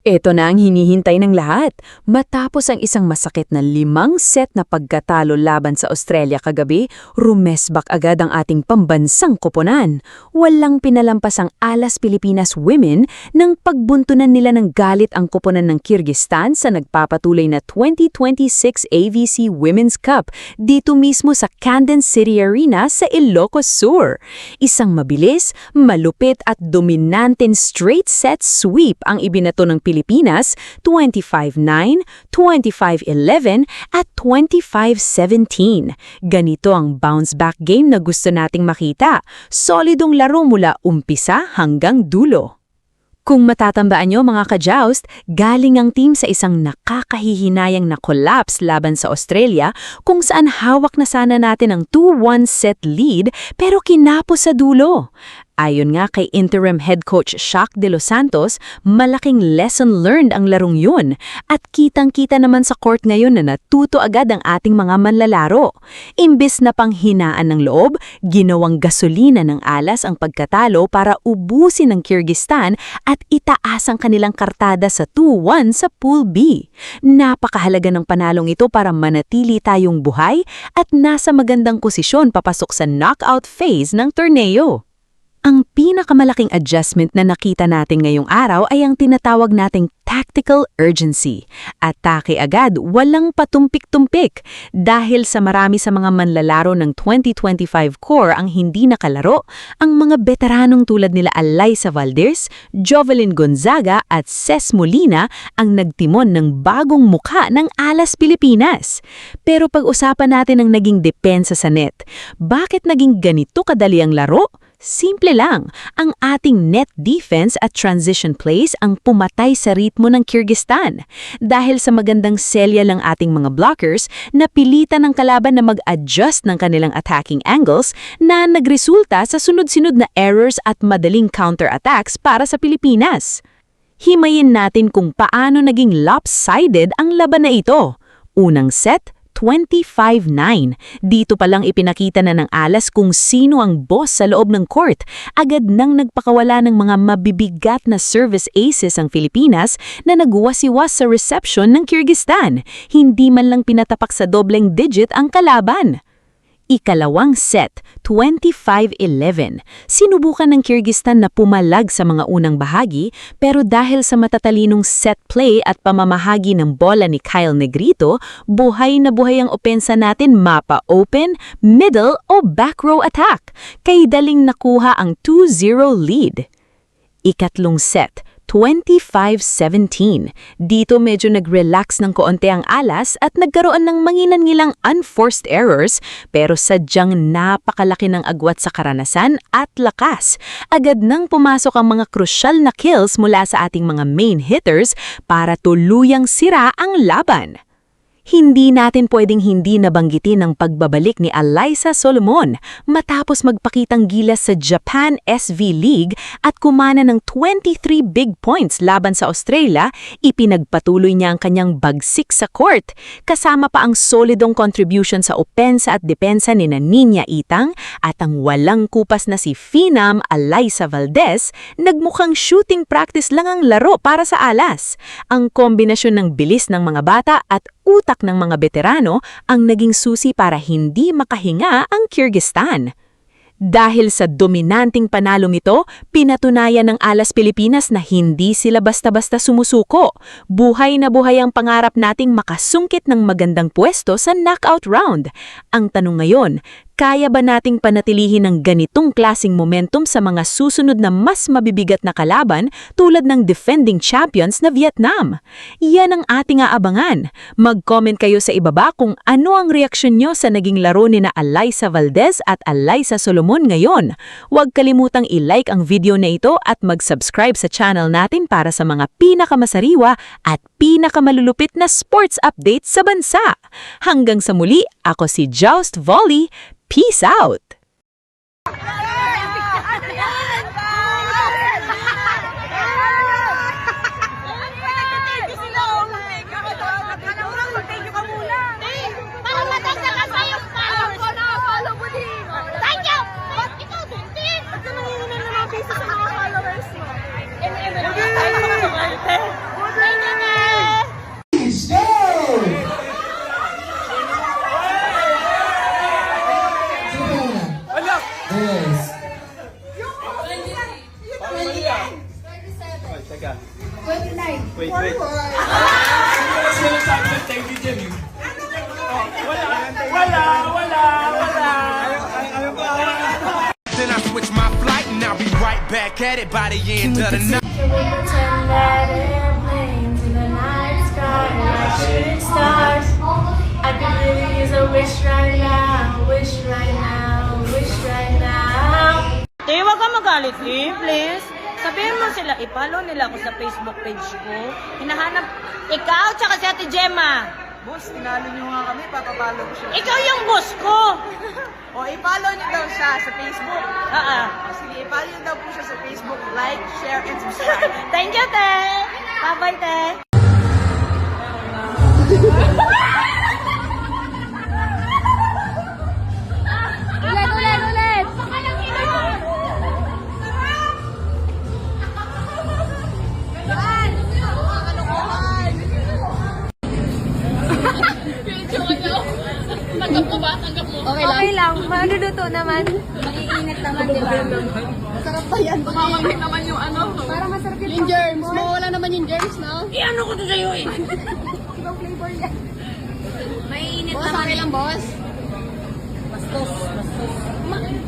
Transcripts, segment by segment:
Ito na ang hinihintay ng lahat. Matapos ang isang masakit na 5 set na pagkatalo laban sa Australia kagabi, rumesbak agad ang ating pambansang koponan. Walang pinalampas ang Alas Pilipinas Women nang pagbuntunan nila ng galit ang koponan ng Kyrgyzstan sa nagpapatuloy na 2026 AVC Women's Cup dito mismo sa Kandyan City Arena sa Ilocos Sur. Isang mabilis, malupit at dominanteng straight set sweep ang ibinato ng Pilipinas 25-9, 25-11 at 25-17. Ganito ang bounce-back game na gusto nating makita. Solidong laro mula umpisa hanggang dulo. Kung matatandaan nyo mga ka-joust, galing ang team sa isang nakakahihinayang na collapse laban sa Australia kung saan hawak na sana natin ang 2-1 set lead pero kinapos sa dulo. Ayon nga kay interim head coach Shaq De Los Santos, malaking lesson learned ang larong yun at kitang-kita naman sa court ngayon na natuto agad ang ating mga manlalaro. Imbes na panghinaan ng loob, ginawang gasolina ng Alas ang pagkatalo para ubusin ng Kyrgyzstan at itaas ang kanilang kartada sa 2-1 sa Pool B. Napakahalaga ng panalong ito para manatili tayong buhay at nasa magandang posisyon papasok sa knockout phase ng torneo. Ang pinakamalaking adjustment na nakita natin ngayong araw ay ang tinatawag nating tactical urgency. Atake agad, walang patumpik-tumpik. Dahil sa marami sa mga manlalaro ng 2025 core ang hindi nakalaro, ang mga veteranong tulad nila Alyssa Valdez, Jovelyn Gonzaga at Ces Molina ang nagtimon ng bagong mukha ng Alas Pilipinas. Pero pag-usapan natin ang naging depensa sa net. Bakit naging ganito kadali ang laro? Simple lang, ang ating net defense at transition plays ang pumatay sa ritmo ng Kyrgyzstan. Dahil sa magandang selya ng ating mga blockers, napilitan ng kalaban na mag-adjust ng kanilang attacking angles na nagresulta sa sunod-sunod na errors at madaling counter-attacks para sa Pilipinas. Himayin natin kung paano naging lopsided ang laban na ito. Unang set, 25-9. Dito palang ipinakita na ng Alas kung sino ang boss sa loob ng court. Agad nang nagpakawala ng mga mabibigat na service aces ang Pilipinas na nagwasiwas sa reception ng Kyrgyzstan. Hindi man lang pinatapak sa dobleng digit ang kalaban. Ikalawang set, 25-11. Sinubukan ng Kyrgyzstan na pumalag sa mga unang bahagi pero dahil sa matatalinong set play at pamamahagi ng bola ni Kyle Negrito, buhay na buhay ang opensa natin mapa open, middle o back row attack. Kay daling nakuha ang 2-0 lead. Ikatlong set, 25-17. Dito medyo nag-relax ng koonte ang Alas at nagkaroon ng manginang-ngilang unforced errors pero sadyang napakalaki ng agwat sa karanasan at lakas. Agad nang pumasok ang mga krusyal na kills mula sa ating mga main hitters para tuluyang sira ang laban. Hindi natin pwedeng hindi nabanggitin ang pagbabalik ni Alyssa Solomon matapos magpakitang gilas sa Japan SV League at kumana ng 23 big points laban sa Australia. Ipinagpatuloy niya ang kanyang bagsik sa court. Kasama pa ang solidong contribution sa opensa at depensa ni Nina Itang at ang walang kupas na si Phenom Alyssa Valdez, nagmukhang shooting practice lang ang laro para sa Alas. Ang kombinasyon ng bilis ng mga bata at utak ng mga veterano ang naging susi para hindi makahinga ang Kyrgyzstan. Dahil sa dominanting panalong ito, pinatunayan ng Alas Pilipinas na hindi sila basta-basta sumusuko. Buhay na buhay ang pangarap nating makasungkit ng magandang pwesto sa knockout round. Ang tanong ngayon, kaya ba nating panatilihin ang ganitong klasing momentum sa mga susunod na mas mabibigat na kalaban tulad ng defending champions na Vietnam? Yan ang ating aabangan. Mag-comment kayo sa ibaba kung ano ang reaksyon nyo sa naging laro ni na Alyssa Valdez at Alyssa Solomon ngayon. Huwag kalimutang i-like ang video na ito at mag-subscribe sa channel natin para sa mga pinakamasariwa at pinakamalulupit na sports updates sa bansa. Hanggang sa muli, ako si Joust Volley. Peace out! Thank you! Wait, wait. Sinasabi ng tayo dyan eh. Wala. Then I switch my flight and I'll be right back at it by the end of the night. Can we pretend that airplanes in the night sky are like shooting stars? I could really use a wish right now, wish right now, wish right now. Te, wag ka magalit, please. Sabihin mo sila, i-follow nila ako sa Facebook page ko. Hinahanap, ikaw tsaka si Ate Gemma. Boss, tinalo nyo nga kami, papapalo ko siya. Ikaw yung boss ko. O, i-follow nyo daw siya sa Facebook. O, sige, i-follow nyo daw po siya sa Facebook. Like, share, and subscribe. Thank you, te. Bye-bye, te. Ulit! Okay lang. Maluluto naman. Maiinit naman, di ba? Masarap pa yan. Mamangit naman yung ano. Parang masarap yung germs. Mawala naman yung germs, no? Ano ko to sa'yo eh? Ibang flavor yan. Maiinit Boss, okay lang, boss.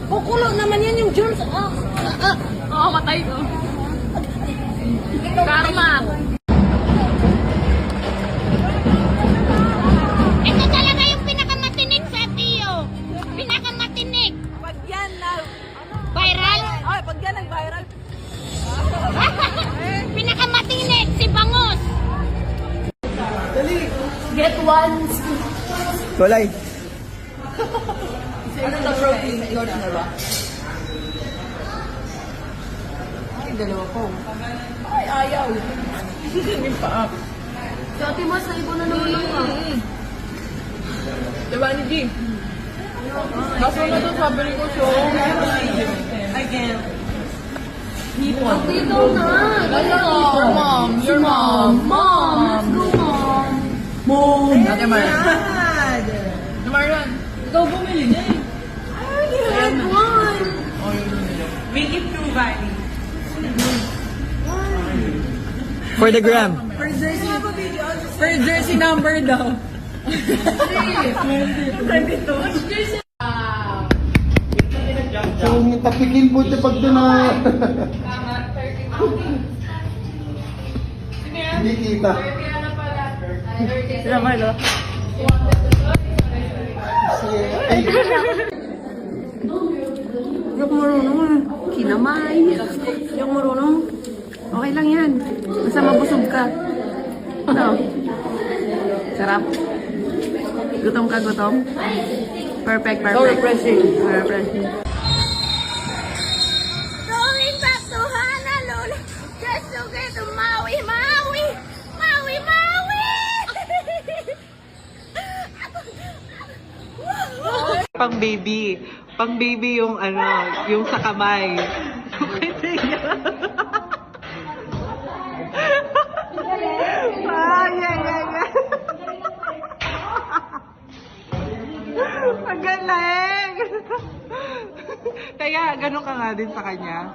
Kukulo naman yan yung germs. Oo, matay ko. Karma. Ito talaga yung pinakamatinig sa Tio. Pinakamatinig. Pag yan na, Viral? ay, pag yan nag-viral, Pinakamatinig si Bangus. Get one. Walay. ano na protein? I-order na ba? Ay, dalawa po. Ay, ayaw. Yung paa. Si Ate Mas, naibo na naman ako. Diba ni G? Kaso na to, sabi ko siya. Again. Dito na. Your mom. Your mom. Mom, let's go, Mom. Ate Mar. Marlon. Ikaw bumili niya eh. Get one. Make it true, Valley. For the gram. Per jersey number daw. So, yung tapikin po ito pag doon na... Hindi kita. Sila Marlo. Yung marunong, kinamay. Yung marunong, okay lang yan. Basta mabusog ka. No. Sarap. Gutom ka, gutom. Perfect. So refreshing. Refreshing. Going back to Honolulu. Just to get to Maui. Pang baby yung ano, yung sa kamay. Ang galing! Kaya, ganun ka nga din sa kanya.